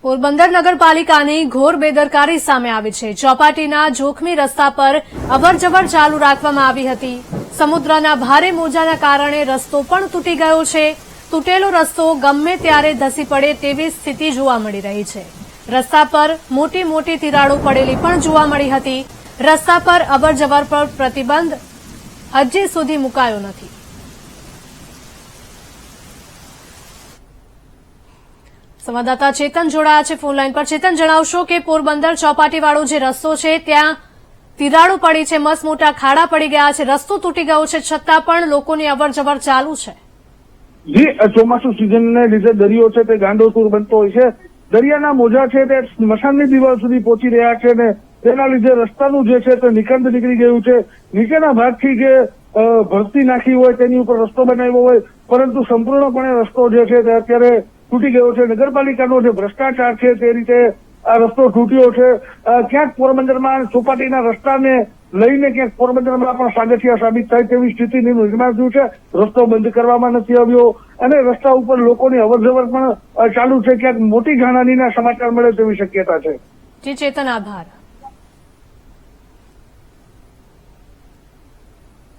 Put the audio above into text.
પોરબંદર નગરપાલિકાની ઘોર બેદરકારી સામે આવી છે। ચોપાટીના જોખમી રસ્તા પર અવરજવર ચાલુ રાખવામાં આવી હતી। સમુદ્રના ભારે મોજાના કારણે રસ્તો પણ તૂટી ગયો છે। તૂટેલો રસ્તો ગમે ત્યારે ધસી પડે તેવી સ્થિતિ જોવા મળી રહી છે। રસ્તા પર મોટી મોટી તિરાડો પડેલી પણ જોવા મળી હતી। રસ્તા પર અવરજવર પર પ્રતિબંધ હજી સુધી મુકાયો નથી। સંવાદદાતા ચેતન જોડાયા છે ફોન લાઈન પર। ચેતન, જણાવશો કે પોરબંદર ચોપાટીવાળો જે રસ્તો છે ત્યાં તિરાડો પડી છે, મસ્ત મોટા ખાડા પડી ગયા છે, રસ્તો તૂટી ગયો છે, છતાં પણ લોકોની અવરજવર ચાલુ છે। જી, ચોમાસુ સિઝનને લીધે દરિયો છે તે ગાંડોતુર બનતો હોય છે। દરિયાના મોજા છે તે સ્મશાનની દિવાલ સુધી પહોંચી રહ્યા છે ને તેના લીધે રસ્તાનું જે છે તે નિકંદ નીકળી ગયું છે। નીચેના ભાગથી જે ભરતી નાખી હોય તેની ઉપર રસ્તો બનાવ્યો હોય, પરંતુ સંપૂર્ણપણે રસ્તો જે છે તે અત્યારે તૂટી ગયો છે। નગરપાલિકાનો જે ભ્રષ્ટાચાર છે તે રીતે આ રસ્તો તૂટ્યો છે। ક્યાંક પોરબંદરમાં ચોપાટીના રસ્તાને લઈને ક્યાંક પોરબંદરમાં પણ સાગઠિયા સાબિત થાય તેવી સ્થિતિનું નિર્માણ થયું છે। રસ્તો બંધ કરવામાં નથી આવ્યો અને રસ્તા ઉપર લોકોની અવરજવર પણ ચાલુ છે। ક્યાંક મોટી જાનહાનિના સમાચાર મળે તેવી શક્યતા છે। જી ચેતન, આભાર।